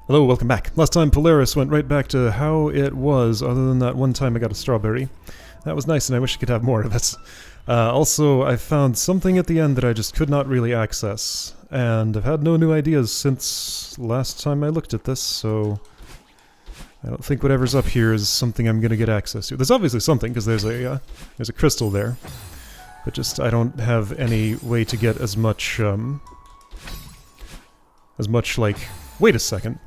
Hello, welcome back. Last time Polaris went right back to how it was, other than that one time I got a strawberry. That was nice and I wish I could have more of it. Also, I found something at the end that I just could not really access, and I've had no new ideas since last time I looked at this, so I don't think whatever's up here is something I'm gonna get access to. There's obviously something, because there's a crystal there, but just I don't have any way to get as much, like... Wait a second.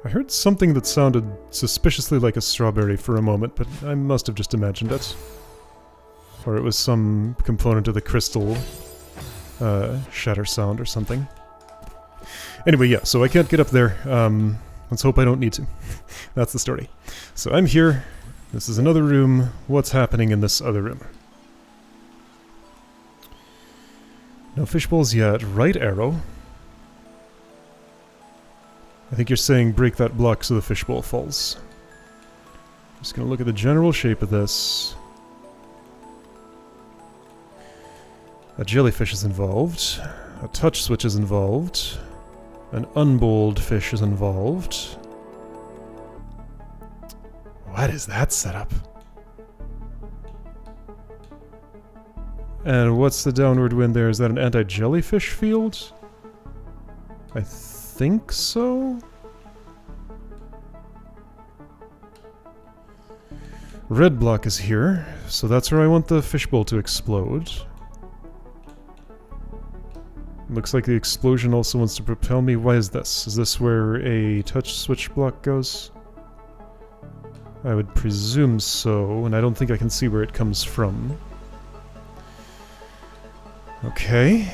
I heard something that sounded suspiciously like a strawberry for a moment, but I must have just imagined it. Or it was some component of the crystal shatter sound or something. Anyway, yeah, so I can't get up there. Let's hope I don't need to. That's the story. So I'm here. This is another room. What's happening in this other room? No fishbowls yet. Right arrow. I think you're saying break that block so the fishbowl falls. Just gonna look at the general shape of this. A jellyfish is involved. A touch switch is involved. An unbowled fish is involved. What is that setup? And what's the downward wind there? Is that an anti-jellyfish field? I think so? Red block is here, so that's where I want the fishbowl to explode. Looks like the explosion also wants to propel me. Why is this? Is this where a touch switch block goes? I would presume so, and I don't think I can see where it comes from. Okay.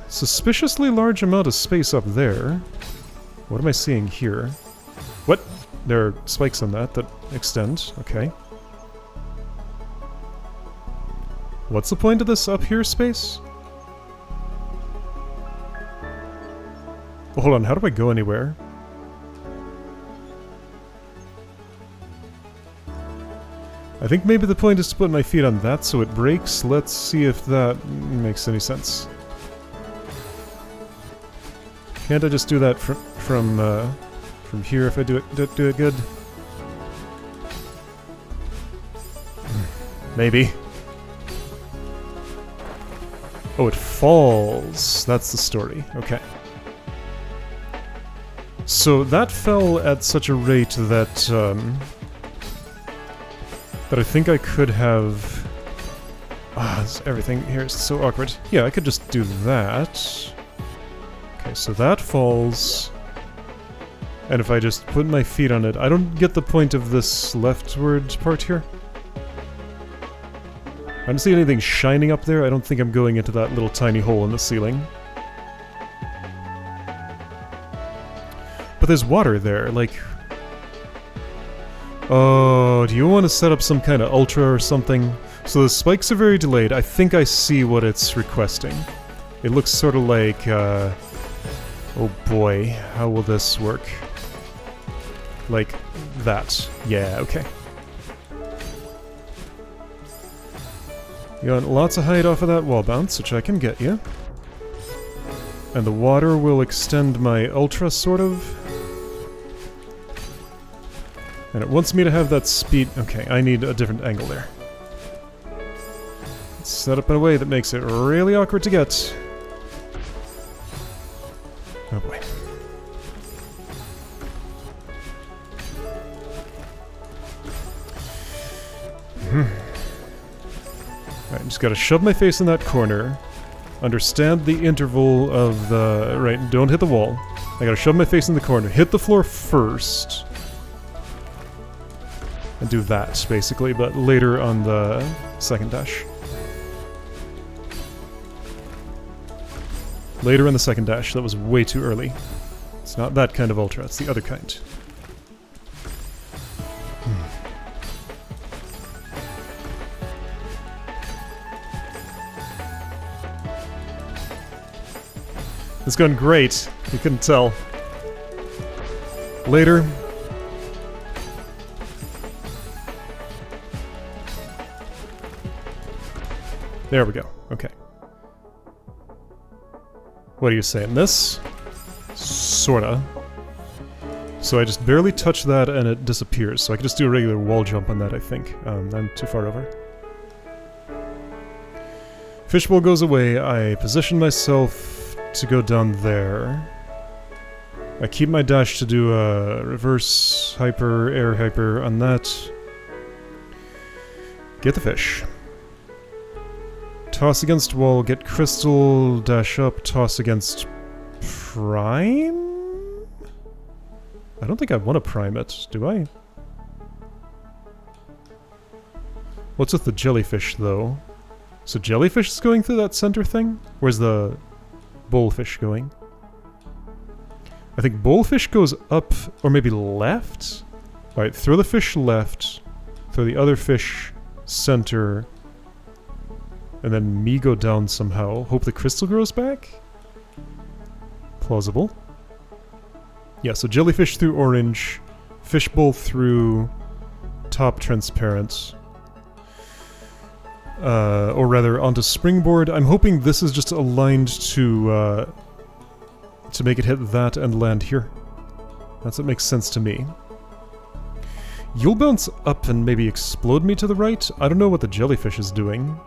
Suspiciously large amount of space up there. What am I seeing here? What? There are spikes on that extend. Okay. What's the point of this up here space? Well, hold on, how do I go anywhere? I think maybe the point is to put my feet on that so it breaks. Let's see if that makes any sense. Can't I just do that from here if I do it good? Maybe. Oh, it falls. That's the story. Okay. So that fell at such a rate that that I think I could have... everything here is so awkward. Yeah, I could just do that. Okay, so that falls. And if I just put my feet on it, I don't get the point of this leftward part here. I don't see anything shining up there. I don't think I'm going into that little tiny hole in the ceiling. But there's water there, like... Oh, do you want to set up some kind of ultra or something? So the spikes are very delayed. I think I see what it's requesting. It looks sort of like, oh boy, how will this work? Like that. Yeah, okay. You want lots of height off of that wall bounce, which I can get you. And the water will extend my ultra, sort of. And it wants me to have that speed... Okay, I need a different angle there. It's set up in a way that makes it really awkward to get. Oh boy. Alright, just gotta shove my face in that corner. Understand the interval of the... Right, don't hit the wall. I gotta shove my face in the corner. Hit the floor first. And do that, basically, but later on the second dash. Later in the second dash, that was way too early. It's not that kind of ultra, it's the other kind. It's gone great, you couldn't tell. Later. There we go. Okay. What are you saying? This? Sorta. So I just barely touch that and it disappears. So I can just do a regular wall jump on that, I think. I'm too far over. Fishbowl goes away. I position myself to go down there. I keep my dash to do a reverse hyper, air hyper on that. Get the fish. Toss against wall, get crystal, dash up, toss against prime? I don't think I want to prime it, do I? What's with the jellyfish, though? So jellyfish is going through that center thing? Where's the bullfish going? I think bullfish goes up, or maybe left? Alright, throw the fish left, throw the other fish center, and then me go down somehow. Hope the crystal grows back? Plausible. Yeah, so jellyfish through orange, fishbowl through top transparent. Or rather, onto springboard. I'm hoping this is just aligned to make it hit that and land here. That's what makes sense to me. You'll bounce up and maybe explode me to the right? I don't know what the jellyfish is doing.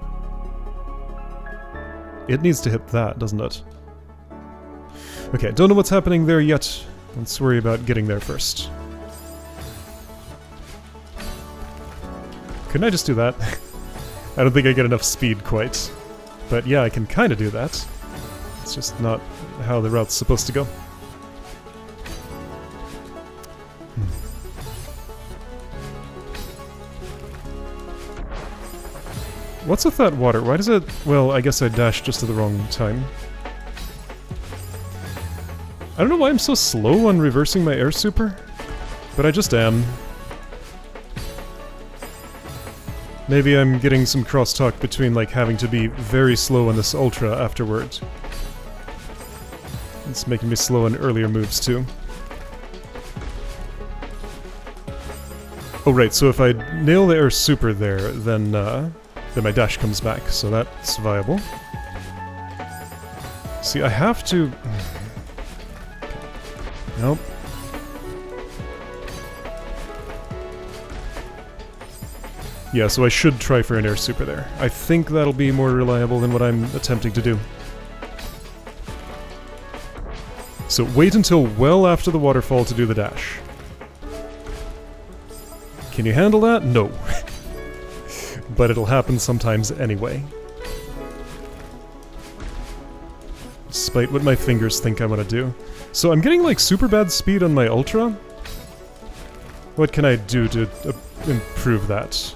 It needs to hit that, doesn't it? Okay, don't know what's happening there yet. Let's worry about getting there first. Couldn't I just do that? I don't think I get enough speed quite. But yeah, I can kind of do that. It's just not how the route's supposed to go. What's with that water? Why does it... Well, I guess I dashed just at the wrong time. I don't know why I'm so slow on reversing my air super, but I just am. Maybe I'm getting some crosstalk between like having to be very slow on this ultra afterward. It's making me slow on earlier moves too. Oh right, so if I nail the air super there, then my dash comes back, so that's viable. See, I have to... Nope. Yeah, so I should try for an air super there. I think that'll be more reliable than what I'm attempting to do. So wait until well after the waterfall to do the dash. Can you handle that? No. But it'll happen sometimes anyway. Despite what my fingers think I want to do. So I'm getting like super bad speed on my ultra. What can I do to improve that?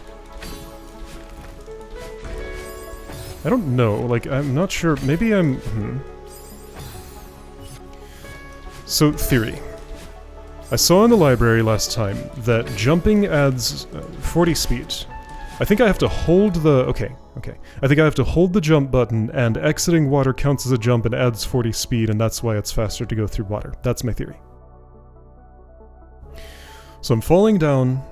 I don't know, like I'm not sure, maybe I'm... So, theory. I saw in the library last time that jumping adds 40 speed. I think I have to hold the... Okay. I think I have to hold the jump button, and exiting water counts as a jump and adds 40 speed, and that's why it's faster to go through water. That's my theory. So I'm falling down,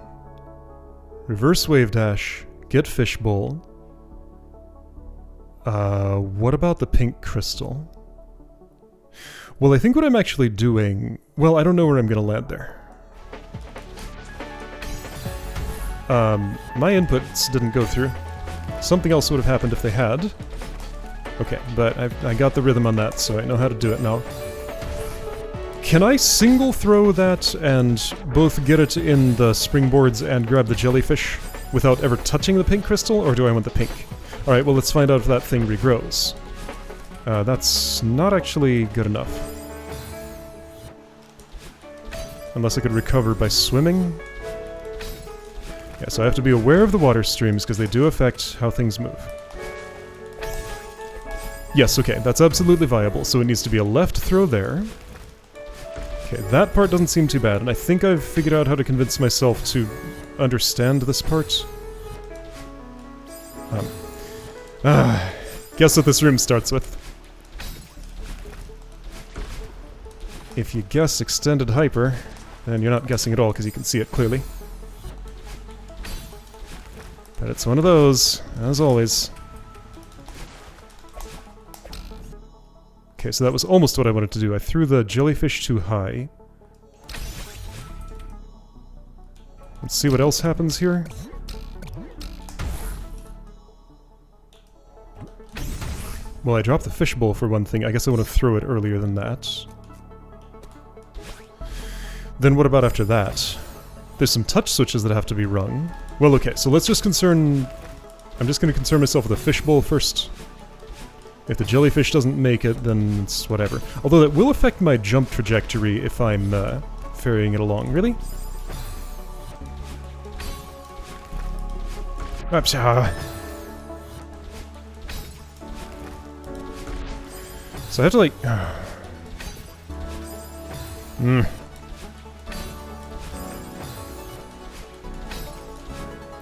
reverse wave dash, get fishbowl. What about the pink crystal? Well, I think what I'm actually doing... Well, I don't know where I'm gonna land there. My inputs didn't go through. Something else would have happened if they had. Okay, but I got the rhythm on that, so I know how to do it now. Can I single throw that and both get it in the springboards and grab the jellyfish without ever touching the pink crystal, or do I want the pink? Alright, well let's find out if that thing regrows. That's not actually good enough. Unless I could recover by swimming. Yeah, so I have to be aware of the water streams because they do affect how things move. Yes, okay, that's absolutely viable, so it needs to be a left throw there. Okay, that part doesn't seem too bad, and I think I've figured out how to convince myself to understand this part. Guess what this room starts with. If you guess extended hyper, then you're not guessing at all because you can see it clearly. But it's one of those, as always. Okay, so that was almost what I wanted to do. I threw the jellyfish too high. Let's see what else happens here. Well, I dropped the fishbowl for one thing. I guess I want to throw it earlier than that. Then what about after that? There's some touch switches that have to be rung. Well, okay, so let's just concern... I'm just going to concern myself with the fishbowl first. If the jellyfish doesn't make it, then it's whatever. Although that will affect my jump trajectory if I'm ferrying it along. Really? So I have to like...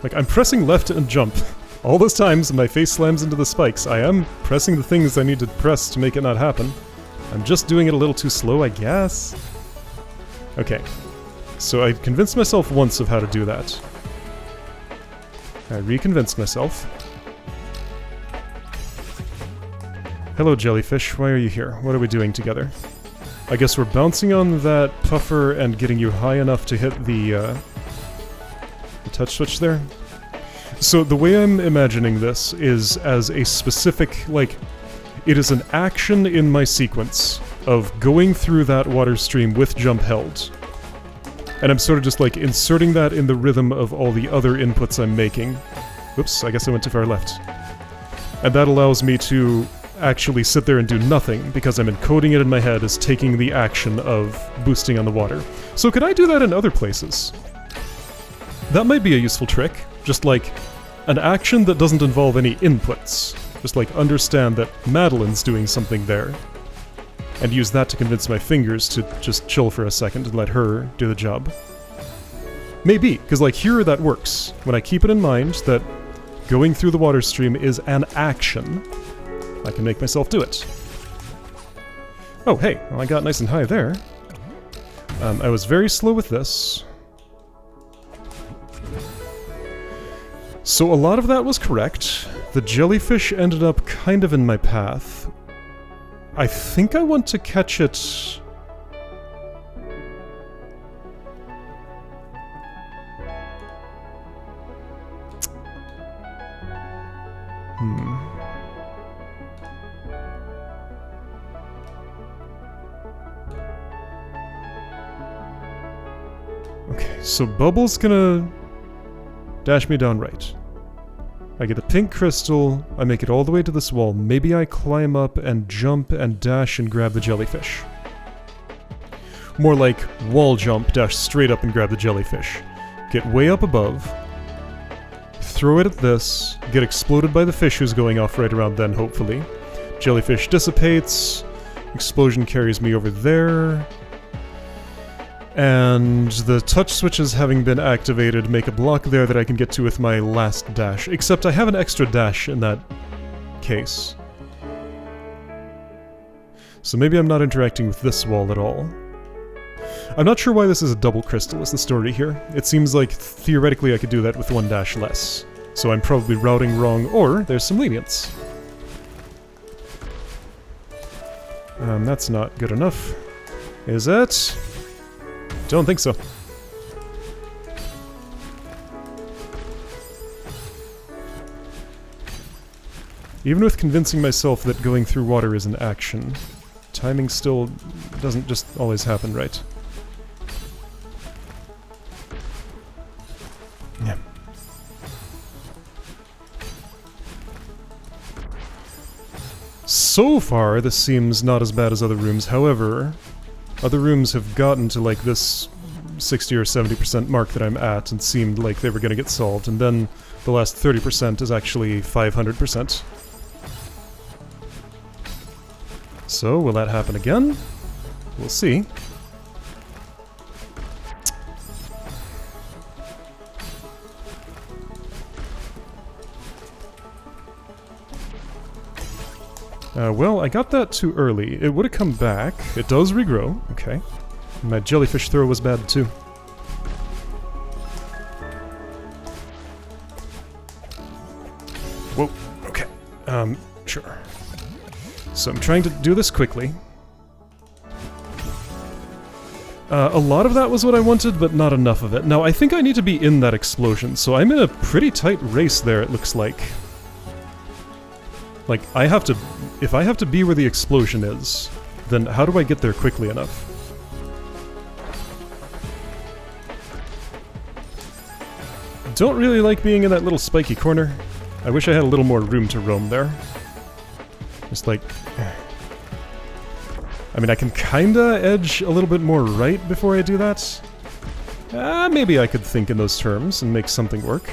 Like, I'm pressing left and jump. All those times my face slams into the spikes. I am pressing the things I need to press to make it not happen. I'm just doing it a little too slow, I guess. Okay. So I convinced myself once of how to do that. I reconvinced myself. Hello, jellyfish. Why are you here? What are we doing together? I guess we're bouncing on that puffer and getting you high enough to hit the touch switch there. So the way I'm imagining this is as a specific, like, it is an action in my sequence of going through that water stream with jump held. And I'm sort of just like inserting that in the rhythm of all the other inputs I'm making. Oops, I guess I went too far left. And that allows me to actually sit there and do nothing, because I'm encoding it in my head as taking the action of boosting on the water. So could I do that in other places? That might be a useful trick. Just like an action that doesn't involve any inputs. Just like understand that Madeline's doing something there. And use that to convince my fingers to just chill for a second and let her do the job. Maybe, because like here that works. When I keep it in mind that going through the water stream is an action, I can make myself do it. Oh, hey, well, I got nice and high there. I was very slow with this. So a lot of that was correct. The jellyfish ended up kind of in my path. I think I want to catch it... Okay, so Bubble's gonna dash me down right. I get the pink crystal, I make it all the way to this wall, maybe I climb up and jump and dash and grab the jellyfish. More like wall jump, dash straight up and grab the jellyfish. Get way up above, throw it at this, get exploded by the fish who's going off right around then, hopefully. Jellyfish dissipates, explosion carries me over there. And the touch switches having been activated make a block there that I can get to with my last dash. Except I have an extra dash in that case. So maybe I'm not interacting with this wall at all. I'm not sure why this is a double crystal is the story here. It seems like theoretically I could do that with one dash less. So I'm probably routing wrong, or there's some lenience. That's not good enough. Is it? Don't think so. Even with convincing myself that going through water is an action, timing still doesn't just always happen right. Yeah. So far, this seems not as bad as other rooms, however... Other rooms have gotten to like this 60 or 70% mark that I'm at and seemed like they were going to get solved, and then the last 30% is actually 500%. So, will that happen again? We'll see. Well, I got that too early. It would have come back. It does regrow. Okay. My jellyfish throw was bad too. Whoa. Okay. Sure. So I'm trying to do this quickly. A lot of that was what I wanted, but not enough of it. Now, I think I need to be in that explosion, so I'm in a pretty tight race there, it looks like. Like, I have to... If I have to be where the explosion is, then how do I get there quickly enough? Don't really like being in that little spiky corner. I wish I had a little more room to roam there. Just like... I mean, I can kinda edge a little bit more right before I do that. Maybe I could think in those terms and make something work.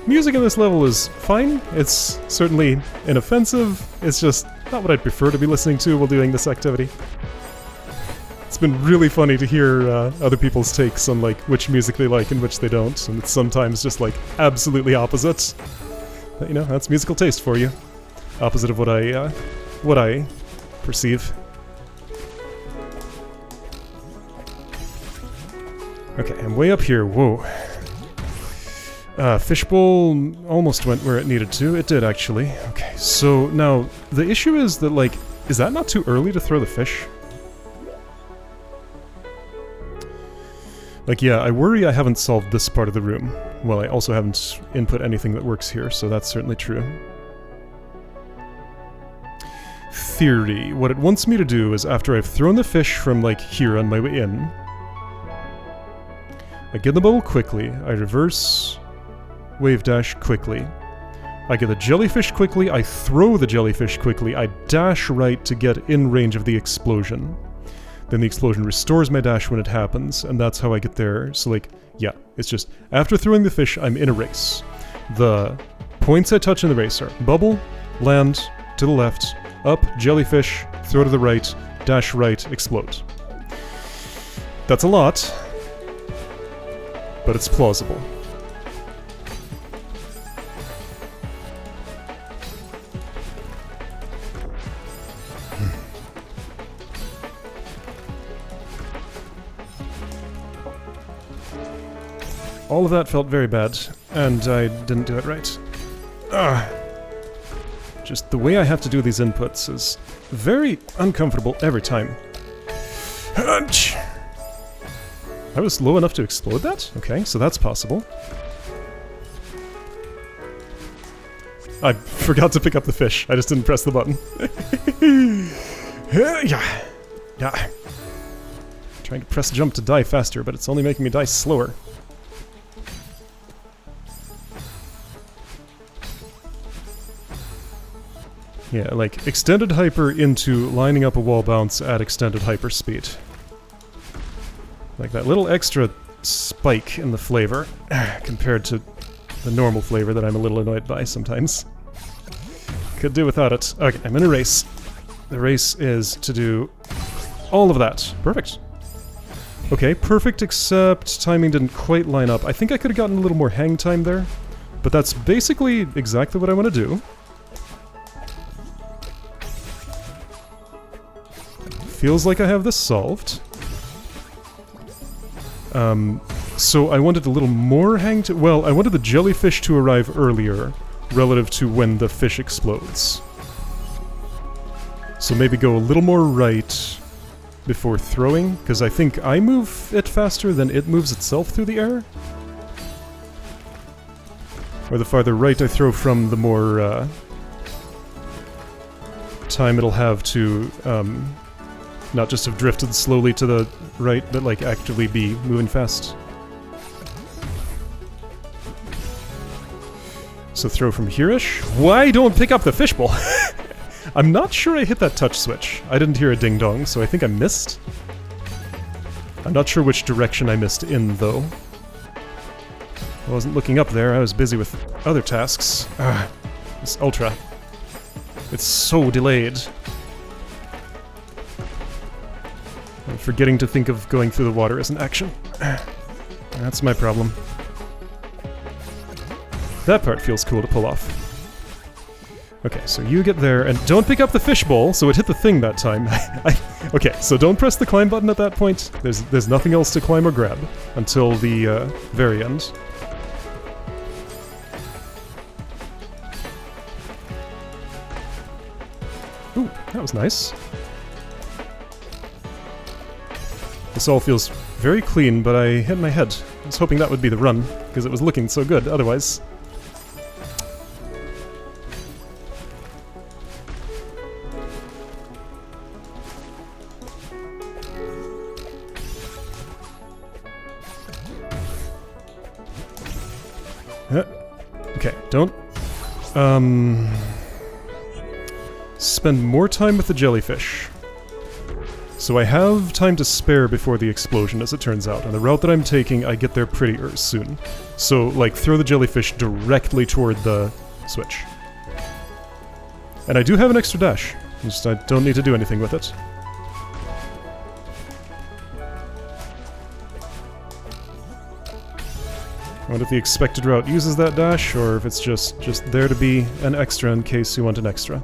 Music in this level is fine. It's certainly inoffensive. It's just not what I'd prefer to be listening to while doing this activity. It's been really funny to hear other people's takes on like which music they like and which they don't, and it's sometimes just like absolutely opposite. But you know, that's musical taste for you. Opposite of what I perceive. Okay, I'm way up here. Whoa. Fishbowl almost went where it needed to. It did, actually. Okay, so now, the issue is that, like, is that not too early to throw the fish? Like, yeah, I worry I haven't solved this part of the room. Well, I also haven't input anything that works here, so that's certainly true. Theory. What it wants me to do is, after I've thrown the fish from, like, here on my way in, I get the bubble quickly, I reverse... wave dash quickly. I get the jellyfish quickly, I throw the jellyfish quickly, I dash right to get in range of the explosion. Then the explosion restores my dash when it happens, and that's how I get there. So like, yeah, it's just, after throwing the fish, I'm in a race. The points I touch in the race are bubble, land, to the left, up, jellyfish, throw to the right, dash right, explode. That's a lot, but it's plausible. All of that felt very bad, and I didn't do it right. Just the way I have to do these inputs is very uncomfortable every time. I was low enough to explode that? Okay, so that's possible. I forgot to pick up the fish. I just didn't press the button. Yeah. Trying to press jump to die faster, but it's only making me die slower. Yeah, like, extended hyper into lining up a wall bounce at extended hyper speed. Like that little extra spike in the flavor, compared to the normal flavor that I'm a little annoyed by sometimes. Could do without it. Okay, I'm in a race. The race is to do all of that. Perfect. Okay, perfect, except timing didn't quite line up. I think I could have gotten a little more hang time there, but that's basically exactly what I want to do. Feels like I have this solved. So I wanted a little more hang to... Well, I wanted the jellyfish to arrive earlier, relative to when the fish explodes. So maybe go a little more right before throwing, because I think I move it faster than it moves itself through the air. Or the farther right I throw from, the more time it'll have to... not just have drifted slowly to the right, but like actively be moving fast. So throw from here-ish. Why don't pick up the fishbowl? I'm not sure I hit that touch switch. I didn't hear a ding-dong, so I think I missed. I'm not sure which direction I missed in, though. I wasn't looking up there, I was busy with other tasks. This Ultra. It's so delayed. I'm forgetting to think of going through the water as an action. That's my problem. That part feels cool to pull off. Okay, so you get there, and don't pick up the fishbowl, so it hit the thing that time. Okay, so don't press the climb button at that point. There's nothing else to climb or grab until the very end. Ooh, that was nice. This all feels very clean, but I hit my head. I was hoping that would be the run, because it was looking so good otherwise. Okay, don't spend more time with the jellyfish. So I have time to spare before the explosion, as it turns out. On the route that I'm taking, I get there pretty soon. So, like, throw the jellyfish directly toward the switch. And I do have an extra dash, just I don't need to do anything with it. I wonder if the expected route uses that dash, or if it's just there to be an extra in case you want an extra.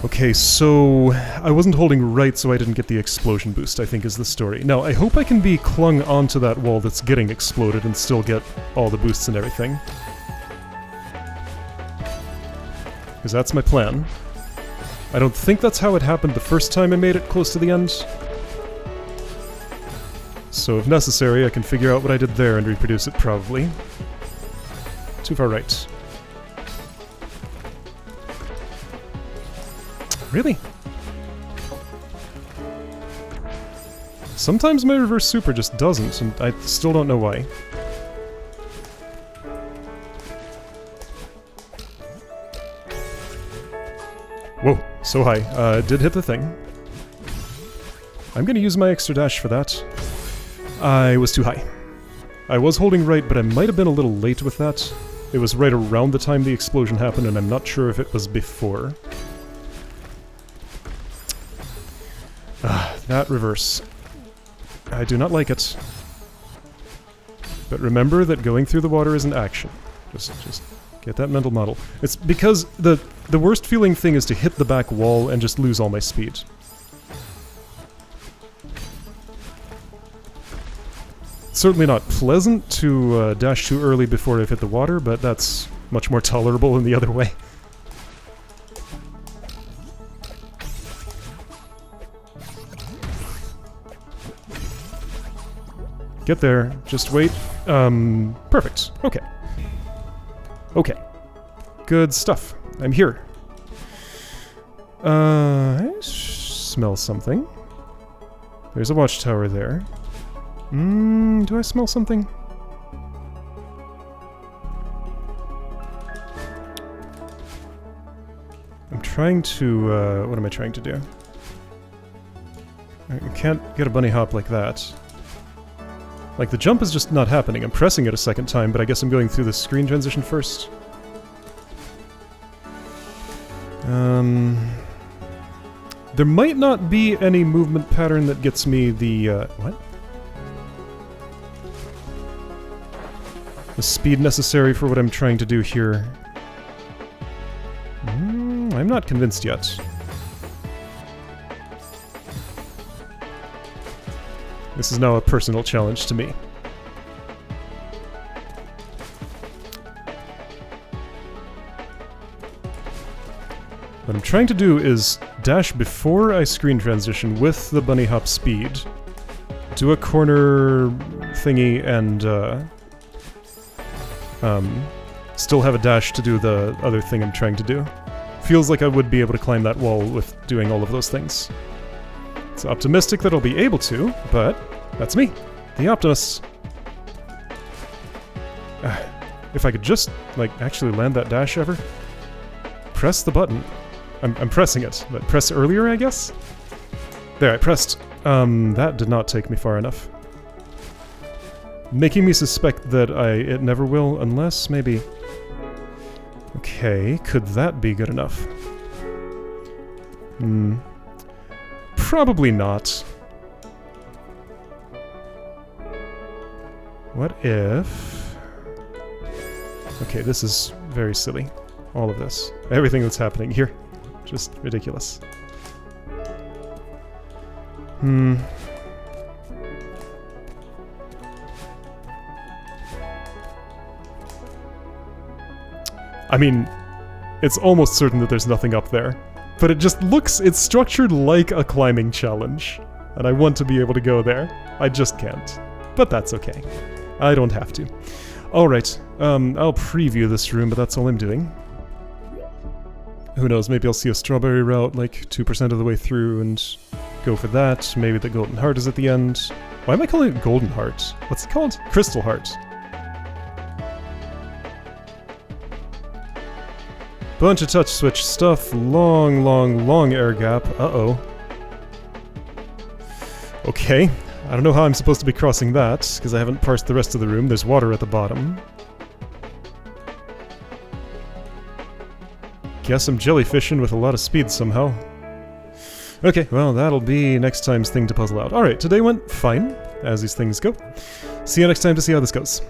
Okay, so I wasn't holding right, so I didn't get the explosion boost, I think is the story. Now, I hope I can be clung onto that wall that's getting exploded and still get all the boosts and everything. Because that's my plan. I don't think that's how it happened the first time I made it close to the end. So if necessary, I can figure out what I did there and reproduce it, probably. Too far right. Really? Sometimes my reverse super just doesn't, and I still don't know why. Whoa, so high. Did hit the thing. I'm gonna use my extra dash for that. I was too high. I was holding right, but I might have been a little late with that. It was right around the time the explosion happened, and I'm not sure if it was before. That reverse. I do not like it. But remember that going through the water is an action. Just get that mental model. It's because the worst feeling thing is to hit the back wall and just lose all my speed. Certainly not pleasant to dash too early before I've hit the water, but that's much more tolerable in the other way. Get there, just wait. Perfect. Okay. Okay. Good stuff. I'm here. I smell something. There's a watchtower there. Do I smell something? I'm trying to, what am I trying to do? I can't get a bunny hop like that. Like, the jump is just not happening. I'm pressing it a second time, but I guess I'm going through the screen transition first. There might not be any movement pattern that gets me the, what? The speed necessary for what I'm trying to do here. I'm not convinced yet. This is now a personal challenge to me. What I'm trying to do is dash before I screen transition with the bunny hop speed, do a corner thingy, and still have a dash to do the other thing I'm trying to do. Feels like I would be able to climb that wall with doing all of those things. It's optimistic that I'll be able to, but that's me, the optimist. If I could just, like, actually land that dash ever. Press the button. I'm pressing it, but press earlier, I guess? There, I pressed. That did not take me far enough. Making me suspect that it never will, unless maybe... Okay, could that be good enough? Probably not. What if... Okay, this is very silly. All of this. Everything that's happening here. Just ridiculous. I mean, it's almost certain that there's nothing up there. But it just looks, it's structured like a climbing challenge. And I want to be able to go there. I just can't. But that's okay. I don't have to. Alright, I'll preview this room, but that's all I'm doing. Who knows, maybe I'll see a strawberry route like 2% of the way through and go for that. Maybe the golden heart is at the end. Why am I calling it golden heart? What's it called? Crystal heart. Bunch of touch switch stuff. Long air gap. Uh-oh. Okay. I don't know how I'm supposed to be crossing that, because I haven't parsed the rest of the room. There's water at the bottom. Guess I'm jellyfishing with a lot of speed somehow. Okay, well, that'll be next time's thing to puzzle out. Alright, today went fine, as these things go. See you next time to see how this goes.